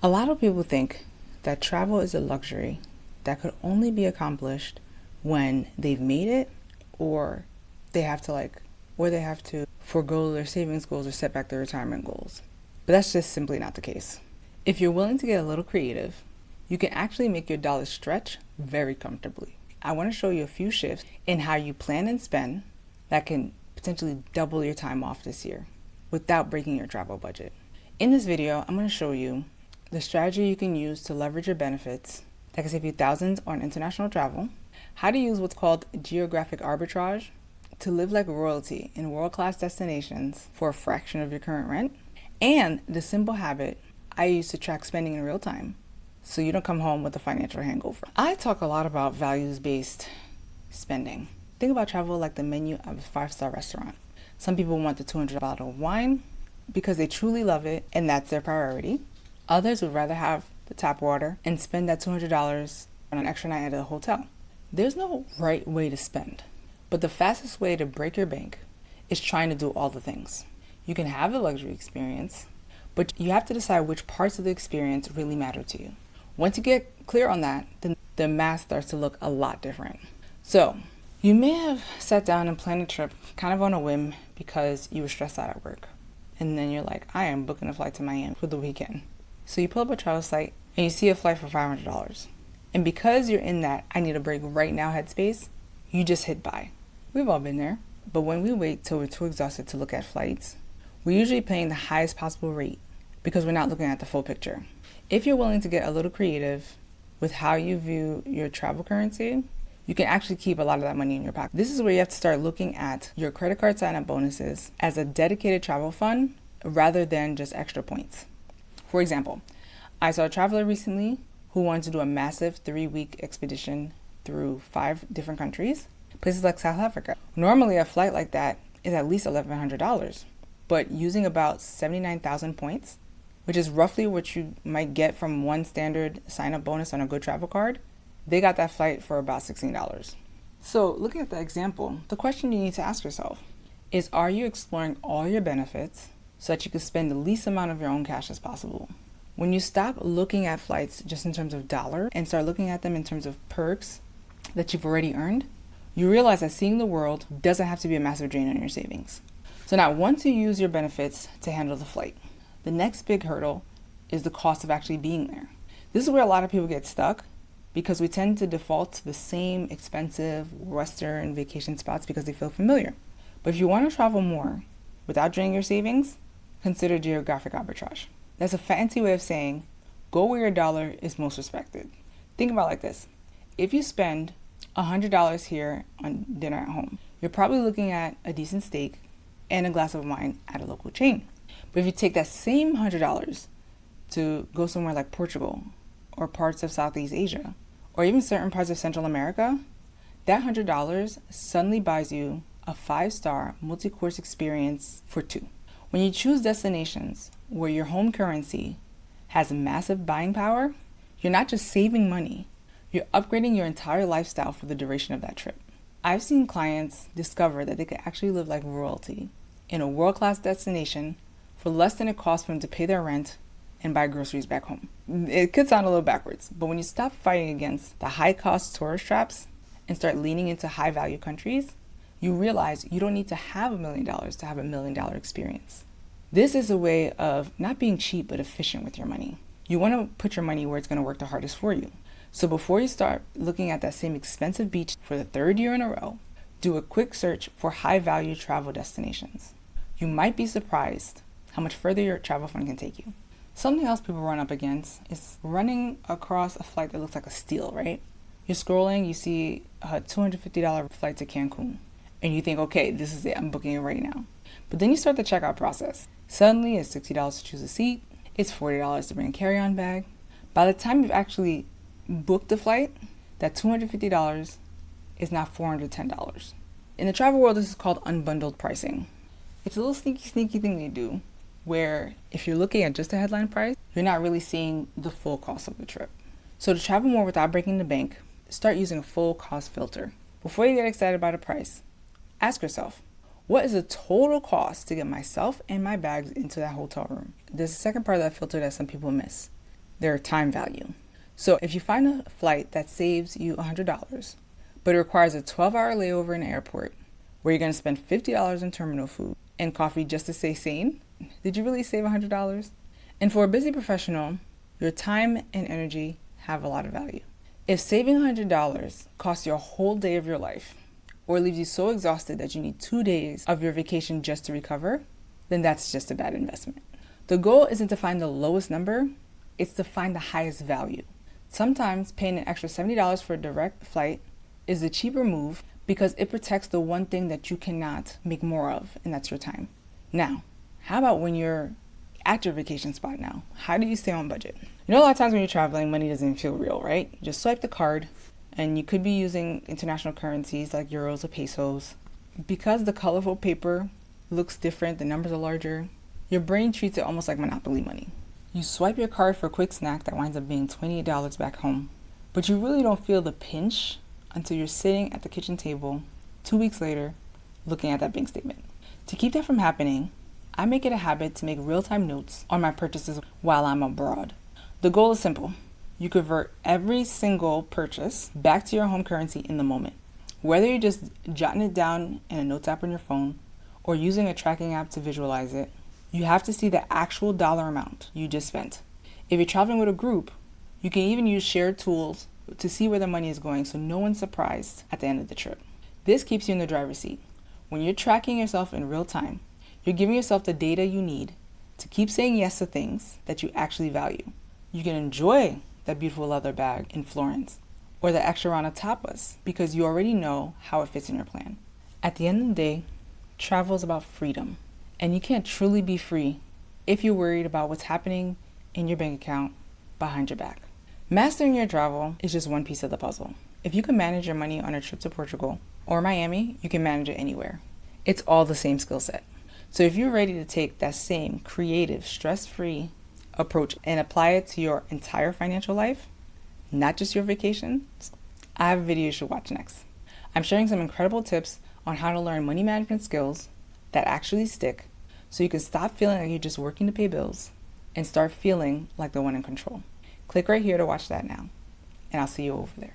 A lot of people think that travel is a luxury that could only be accomplished when they've made it or they have to forego their savings goals or set back their retirement goals. But that's just simply not the case. If you're willing to get a little creative, you can actually make your dollars stretch very comfortably. I want to show you a few shifts in how you plan and spend that can potentially double your time off this year without breaking your travel budget. In this video, I'm going to show you the strategy you can use to leverage your benefits that can save you thousands on international travel, how to use what's called geographic arbitrage to live like royalty in world-class destinations for a fraction of your current rent, and the simple habit I use to track spending in real time so you don't come home with a financial hangover. I talk a lot about values-based spending. Think about travel like the menu of a five-star restaurant. Some people want the $200 bottle of wine because they truly love it and that's their priority. Others would rather have the tap water and spend that $200 on an extra night at a hotel. There's no right way to spend, but the fastest way to break your bank is trying to do all the things. You can have the luxury experience, but you have to decide which parts of the experience really matter to you. Once you get clear on that, then the math starts to look a lot different. So, you may have sat down and planned a trip kind of on a whim because you were stressed out at work. And then you're like, I am booking a flight to Miami for the weekend. So you pull up a travel site and you see a flight for $500. And because you're in that I need a break right now headspace, you just hit buy. We've all been there. But when we wait till we're too exhausted to look at flights, we're usually paying the highest possible rate because we're not looking at the full picture. If you're willing to get a little creative with how you view your travel currency, you can actually keep a lot of that money in your pocket. This is where you have to start looking at your credit card sign-up bonuses as a dedicated travel fund rather than just extra points. For example, I saw a traveler recently who wanted to do a massive 3-week expedition through 5 different countries, places like South Africa. Normally, a flight like that is at least $1,100, but using about 79,000 points, which is roughly what you might get from one standard sign-up bonus on a good travel card, they got that flight for about $16. So looking at the example, the question you need to ask yourself is, are you exploring all your benefits so that you can spend the least amount of your own cash as possible? When you stop looking at flights just in terms of dollar and start looking at them in terms of perks that you've already earned, you realize that seeing the world doesn't have to be a massive drain on your savings. So now once you use your benefits to handle the flight, the next big hurdle is the cost of actually being there. This is where a lot of people get stuck because we tend to default to the same expensive Western vacation spots because they feel familiar. But if you want to travel more without draining your savings, consider geographic arbitrage. That's a fancy way of saying go where your dollar is most respected. Think about it like this. If you spend $100 here on dinner at home, you're probably looking at a decent steak and a glass of wine at a local chain. But if you take that same $100 to go somewhere like Portugal or parts of Southeast Asia, or even certain parts of Central America, that $100 suddenly buys you a 5-star multi-course experience for 2. When you choose destinations where your home currency has massive buying power, you're not just saving money, you're upgrading your entire lifestyle for the duration of that trip. I've seen clients discover that they could actually live like royalty in a world-class destination for less than it costs for them to pay their rent and buy groceries back home. It could sound a little backwards, but when you stop fighting against the high-cost tourist traps and start leaning into high-value countries, you realize you don't need to have $1 million to have $1 million experience. This is a way of not being cheap but efficient with your money. You want to put your money where it's going to work the hardest for you. So before you start looking at that same expensive beach for the 3rd year in a row, do a quick search for high-value travel destinations. You might be surprised how much further your travel fund can take you. Something else people run up against is running across a flight that looks like a steal, right? You're scrolling, you see a $250 flight to Cancun, and you think, okay, this is it, I'm booking it right now. But then you start the checkout process. Suddenly, it's $60 to choose a seat, it's $40 to bring a carry-on bag. By the time you've actually booked the flight, that $250 is now $410. In the travel world, this is called unbundled pricing. It's a little sneaky thing they do, where if you're looking at just the headline price, you're not really seeing the full cost of the trip. So to travel more without breaking the bank, start using a full cost filter. Before you get excited about a price, ask yourself, what is the total cost to get myself and my bags into that hotel room? There's a second part of that filter that some people miss. their time value. So if you find a flight that saves you $100, but it requires a 12-hour layover in the airport where you're going to spend $50 in terminal food and coffee just to stay sane, did you really save $100? And for a busy professional, your time and energy have a lot of value. If saving $100 costs you a whole day of your life, or leaves you so exhausted that you need 2 days of your vacation just to recover, then that's just a bad investment. The goal isn't to find the lowest number, it's to find the highest value. Sometimes paying an extra $70 for a direct flight is the cheaper move because it protects the one thing that you cannot make more of, and that's your time. Now, how about when you're at your vacation spot now? How do you stay on budget? You know, a lot of times when you're traveling, money doesn't feel real, right? You just swipe the card, and you could be using international currencies like euros or pesos. Because the colorful paper looks different, the numbers are larger, your brain treats it almost like Monopoly money. You swipe your card for a quick snack that winds up being $28 back home, but you really don't feel the pinch until you're sitting at the kitchen table 2 weeks later looking at that bank statement. To keep that from happening, I make it a habit to make real-time notes on my purchases while I'm abroad. The goal is simple. You convert every single purchase back to your home currency in the moment. Whether you're just jotting it down in a notes app on your phone or using a tracking app to visualize it, you have to see the actual dollar amount you just spent. If you're traveling with a group, you can even use shared tools to see where the money is going so no one's surprised at the end of the trip. This keeps you in the driver's seat. When you're tracking yourself in real time, you're giving yourself the data you need to keep saying yes to things that you actually value. You can enjoy that beautiful leather bag in Florence or the extra round of tapas because you already know how it fits in your plan. At the end of the day, travel is about freedom, and you can't truly be free if you're worried about what's happening in your bank account behind your back. Mastering your travel is just one piece of the puzzle. If you can manage your money on a trip to Portugal or Miami, you can manage it anywhere. It's all the same skill set. So if you're ready to take that same creative, stress-free approach and apply it to your entire financial life, not just your vacations, I have a video you should watch next. I'm sharing some incredible tips on how to learn money management skills that actually stick so you can stop feeling like you're just working to pay bills and start feeling like the one in control. Click right here to watch that now, and I'll see you over there.